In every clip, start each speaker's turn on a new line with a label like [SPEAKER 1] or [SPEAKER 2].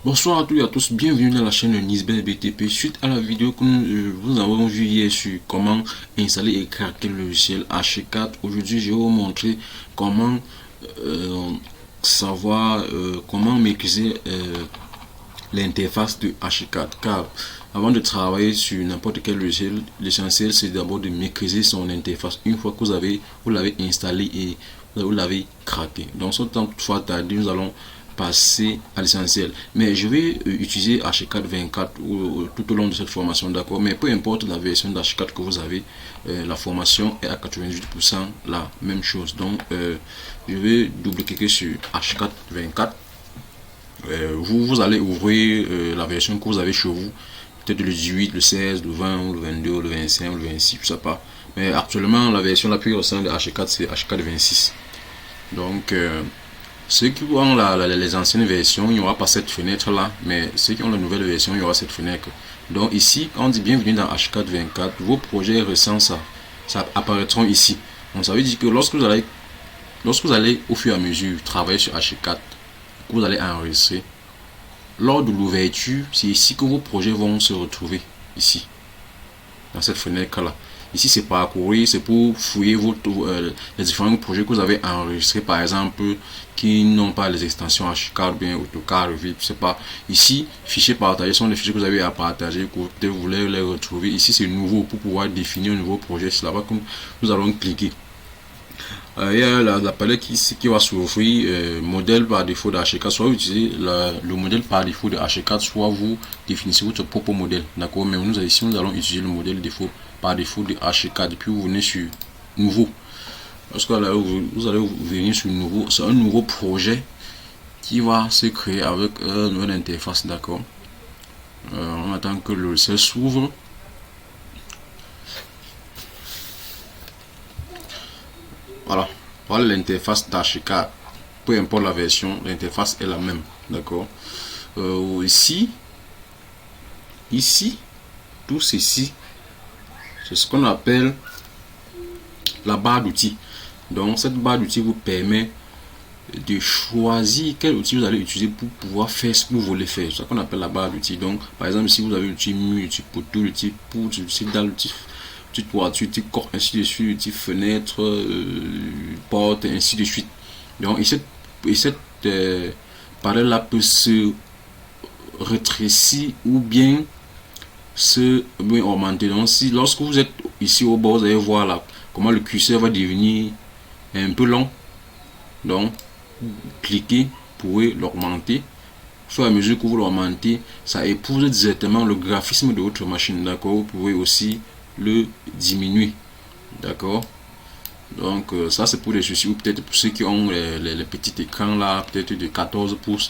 [SPEAKER 1] Bonsoir à tous et à tous, bienvenue dans la chaîne Nisbet BTP. Suite à la vidéo que nous avons vue hier sur comment installer et craquer le logiciel H4, aujourd'hui je vais vous montrer comment comment maîtriser l'interface de H4. Car avant de travailler sur n'importe quel logiciel, l'essentiel c'est d'abord de maîtriser son interface. Une fois que vous l'avez installé et vous l'avez craqué. Donc sans toutefois tarder, nous allons passer à l'essentiel. Mais je vais utiliser H424 tout au long de cette formation, d'accord. Mais peu importe la version d'H4 que vous avez, la formation est à 98% la même chose. Donc je vais double-cliquer sur H424. Vous allez ouvrir la version que vous avez chez vous, peut-être le 18, le 16, le 20, le 22, le 25, le 26, je sais pas. Mais actuellement, la version la plus récente de H4, c'est H426. Donc, ceux qui ont les anciennes versions, il n'y aura pas cette fenêtre là, mais ceux qui ont la nouvelle version, il y aura cette fenêtre. Donc ici, quand on dit bienvenue dans H424, vos projets récents, ça apparaîtront ici. Donc ça veut dire que lorsque vous allez au fur et à mesure travailler sur H4, vous allez enregistrer, lors de l'ouverture, c'est ici que vos projets vont se retrouver, ici, dans cette fenêtre là. Ici c'est parcourir, c'est pour fouiller les différents projets que vous avez enregistrés, par exemple, qui n'ont pas les extensions H4 bien AutoCAD, je sais pas. Ici, fichiers partagés sont les fichiers que vous avez à partager, que vous voulez les retrouver. Ici c'est nouveau pour pouvoir définir un nouveau projet. C'est là-bas que nous allons cliquer. Il y a la palette qui va s'ouvrir, modèle par défaut de H4. Soit vous utilisez le modèle par défaut de H4, soit vous définissez votre propre modèle. D'accord. Mais nous ici nous allons utiliser le modèle par défaut de H4. Et puis vous venez sur nouveau. Lorsque vous allez venir sur nouveau, c'est un nouveau projet qui va se créer avec une nouvelle interface. D'accord. On attend que le logiciel s'ouvre. Voilà l'interface d'H4. Peu importe la version, l'interface est la même. D'accord. Ici, tout ceci, c'est ce qu'on appelle la barre d'outils. Donc cette barre d'outils vous permet de choisir quel outil vous allez utiliser pour pouvoir faire ce que vous voulez faire. C'est ce qu'on appelle la barre d'outils. Donc par exemple, si vous avez l'outil mur, l'outil poteau, l'outil poutre, l'outil dalle, l'outil toiture, l'outil corps, ainsi de suite, l'outil fenêtre, porte, ainsi de suite. Donc cette parallèle là peut se rétrécir ou bien augmenter. Donc si lorsque vous êtes ici au bord, vous allez voir là comment le curseur va devenir un peu long. Donc cliquez pour l'augmenter. Au fur et à mesure que vous l'augmentez, ça épouse directement le graphisme de votre machine. D'accord. Vous pouvez aussi le diminuer. D'accord. Donc ça c'est pour les soucis, ou peut-être pour ceux qui ont les petits écrans là, peut-être de 14 pouces,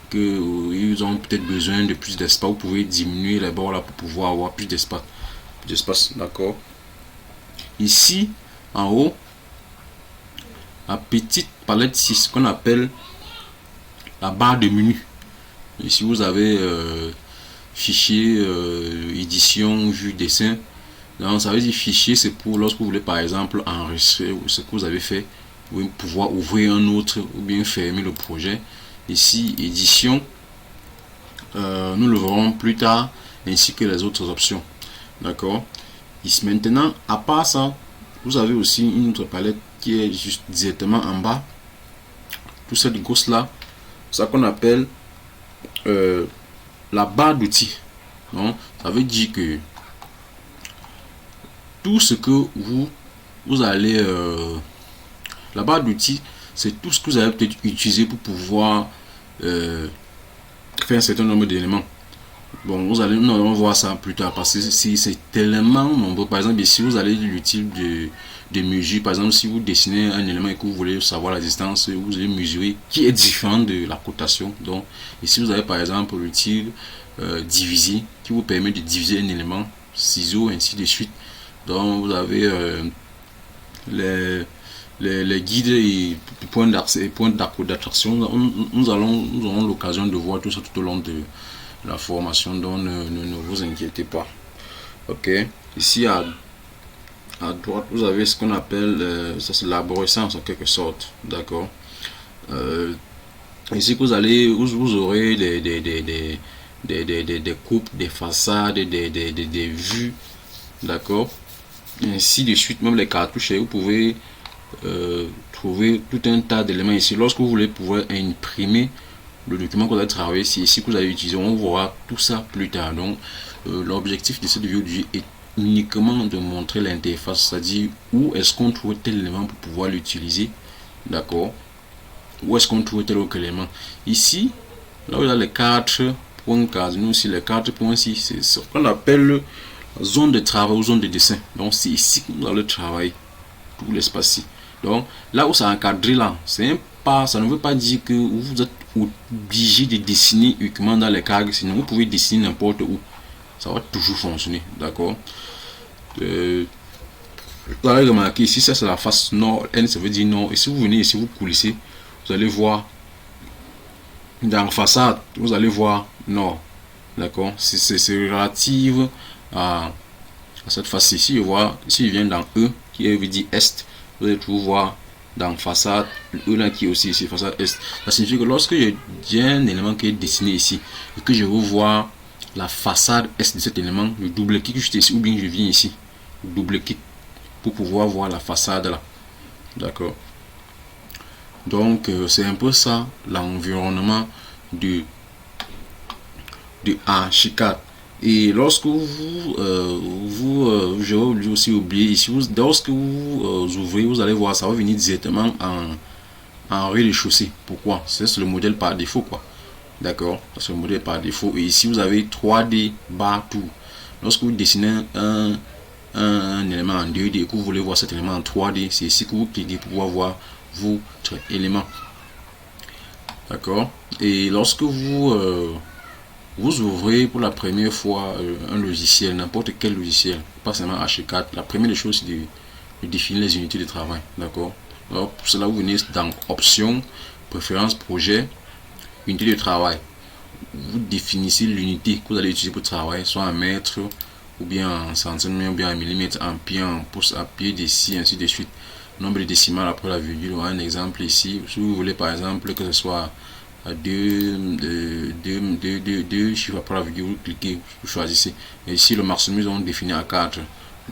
[SPEAKER 1] que ils ont peut-être besoin de plus d'espace. Vous pouvez diminuer les bords là pour pouvoir avoir plus d'espace. D'accord. Ici en haut, la petite palette 6 qu'on appelle la barre de menu. Ici vous avez fichier, édition, vue, dessin. Donc ça veut dire fichier, c'est pour lorsque vous voulez par exemple enregistrer ce que vous avez fait, vous pouvoir ouvrir un autre ou bien fermer le projet. Ici édition, nous le verrons plus tard, ainsi que les autres options. D'accord. Ici maintenant, à part ça, vous avez aussi une autre palette qui est juste directement en bas. Tout cette gosse là, ça qu'on appelle la barre d'outils. Donc ça veut dire que tout ce que vous allez la barre d'outils, c'est tout ce que vous allez peut-être utiliser pour pouvoir faire un certain nombre d'éléments. Bon, nous allons voir ça plus tard, parce que si c'est tellement nombreux. Par exemple, ici vous allez l'utile de mesure. Par exemple, si vous dessinez un élément et que vous voulez savoir la distance, vous allez mesurer qui est différent de la cotation. Donc ici vous avez par exemple l'outil diviser, qui vous permet de diviser un élément, ciseaux, ainsi de suite. Donc vous avez les guides et points d'accès et points d'attraction. Nous aurons l'occasion de voir tout ça tout au long de la formation, donc ne vous inquiétez pas. Ok. Ici à droite vous avez ce qu'on appelle ça, c'est l'arborescence en quelque sorte. D'accord. Ici, vous aurez des coupes, des façades, des vues, d'accord, ainsi de suite. Même les cartouches, vous pouvez trouver tout un tas d'éléments ici. Lorsque vous voulez pouvoir imprimer le document que vous avez travaillé, c'est ici que vous allez utiliser. On verra tout ça plus tard. Donc, l'objectif de cette vidéo est uniquement de montrer l'interface, c'est-à-dire où est-ce qu'on trouve tel élément pour pouvoir l'utiliser, d'accord, où est-ce qu'on trouve tel autre élément. Ici, là où il y a les 4 points cardinaux, aussi les 4 points ici, c'est ce qu'on appelle zone de travail ou zone de dessin. Donc, c'est ici que vous allez travailler tout l'espace ici. Donc, là où c'est encadré, là, c'est pas, ça ne veut pas dire que vous êtes obligé de dessiner uniquement dans les cadres, sinon vous pouvez dessiner n'importe où. Ça va toujours fonctionner, d'accord. Vous allez remarquer ici, ça c'est la face nord, N ça veut dire nord. Et si vous venez ici, vous coulissez, vous allez voir dans la façade, vous allez voir nord, d'accord. C'est relative à cette face ici. Je vois, si je viens dans E, qui veut dire est, vous allez toujours voir dans façade, E là qui est aussi ici, façade est. Ça signifie que lorsque j'ai un élément qui est dessiné ici, et que je veux voir la façade est de cet élément, je double-clique juste ici, ou bien je viens ici, double-clique pour pouvoir voir la façade là, d'accord. Donc c'est un peu ça l'environnement de Archicad. Et lorsque je vais aussi oublier ici, lorsque vous ouvrez, vous allez voir, ça va venir directement en rez-de-chaussée. Pourquoi? C'est le modèle par défaut, quoi. D'accord, c'est le modèle par défaut. Et ici, vous avez 3D bar tool. Lorsque vous dessinez un élément en 2D et que vous voulez voir cet élément en 3D, c'est ici que vous cliquez pour pouvoir voir votre élément. D'accord. Et lorsque vous ouvrez pour la première fois un logiciel, n'importe quel logiciel, pas seulement Archicad, la première des choses c'est de définir les unités de travail. D'accord. Alors pour cela, vous venez dans Options, Préférences, Projet, Unité de travail. Vous définissez l'unité que vous allez utiliser pour travailler, soit en mètres, ou bien en centimètres, ou bien en millimètres, en pied, en pouce, à pied, d'ici, ainsi de suite. Nombre de décimales après la virgule. Un exemple ici, si vous voulez par exemple que ce soit deux chiffres après la virgule, vous cliquez, vous choisissez. Et ici le maximum on définit à 4.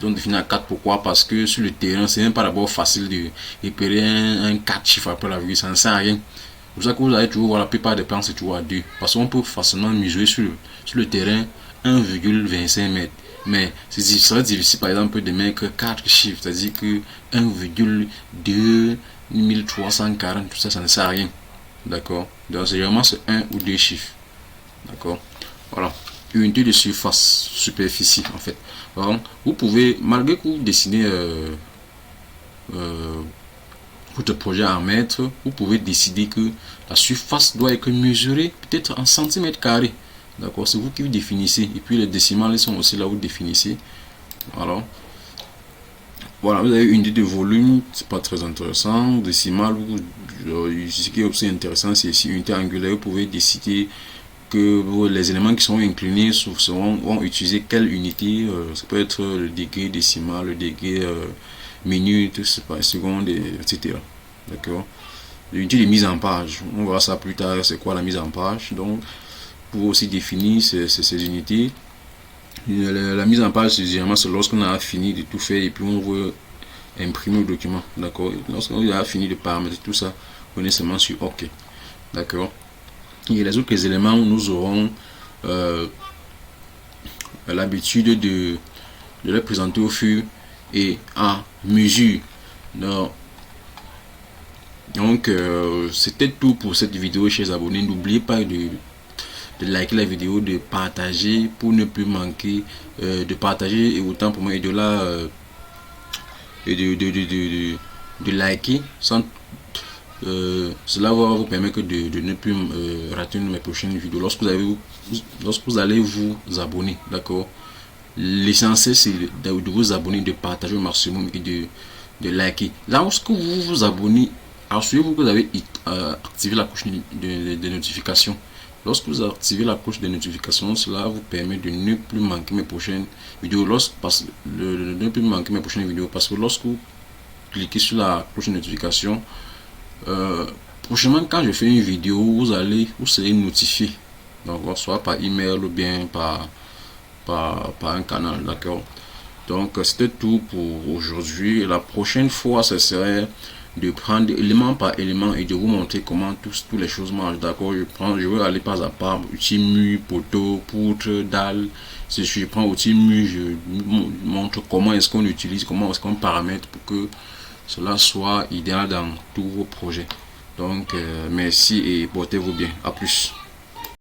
[SPEAKER 1] Donc définir à 4, pourquoi? Parce que sur le terrain, c'est même pas d'abord facile de repérer un 4 chiffres après la virgule, ça ne sert à rien. C'est pour ça que vous allez toujours voir la plupart des plans c'est toujours à 2. Parce qu'on peut facilement mesurer sur le terrain 1,25 mètres. Mais c'est serait difficile par exemple de mettre 4 chiffres, c'est-à-dire que 1,2340, tout ça, ça ne sert à rien. D'accord. Donc c'est vraiment ce 1 ou 2 chiffres. D'accord. Voilà. Unité de surface, superficie en fait. Donc, vous pouvez, malgré que vous dessinez votre projet en mètres, vous pouvez décider que la surface doit être mesurée peut-être en centimètres carrés. D'accord, c'est vous qui vous définissez. Et puis les décimales sont aussi là où vous définissez. Voilà. Voilà, vous avez une idée de volume, c'est pas très intéressant. Décimale, ce qui est aussi intéressant, c'est ici unité angulaire. Vous pouvez décider que les éléments qui sont inclinés vont utiliser quelle unité. Ça peut être le degré décimal, le degré minute, c'est pas seconde, etc. D'accord. L'unité de mise en page, on verra ça plus tard. C'est quoi la mise en page? Donc, pour aussi définir ces unités. La mise en page, généralement, c'est lorsqu'on a fini de tout faire et puis on veut imprimer le document. D'accord. Lorsqu'on a fini de paramétrer tout ça, on est seulement sur OK. D'accord. Et les autres éléments, nous aurons l'habitude de les présenter au fur et à mesure. Donc, c'était tout pour cette vidéo, chers abonnés. N'oubliez pas de liker la vidéo, de partager pour ne plus manquer, de partager et autant pour moi et de là et de liker sans cela va vous permettre de ne plus rater mes prochaines vidéos lorsque vous allez vous abonner. D'accord. L'essentiel c'est de vous abonner, de partager au maximum et de liker. Lorsque vous vous abonnez, assurez-vous que vous avez activé la cloche de notification. Lorsque vous activez la cloche de notification, cela vous permet de ne plus manquer mes prochaines vidéos. Parce que lorsque vous cliquez sur la cloche de notification, prochainement, quand je fais une vidéo, vous serez notifié. Donc, soit par email ou bien par un canal, d'accord. Donc, c'était tout pour aujourd'hui. La prochaine fois, ce serait de prendre élément par élément et de vous montrer comment toutes les choses marchent, d'accord. Je vais aller pas à pas, outil mur, poteau, poutre, dalle. Si je prends outil mur, je montre comment est-ce qu'on utilise, comment est-ce qu'on paramètre pour que cela soit idéal dans tous vos projets. Donc, merci et portez-vous bien. À plus.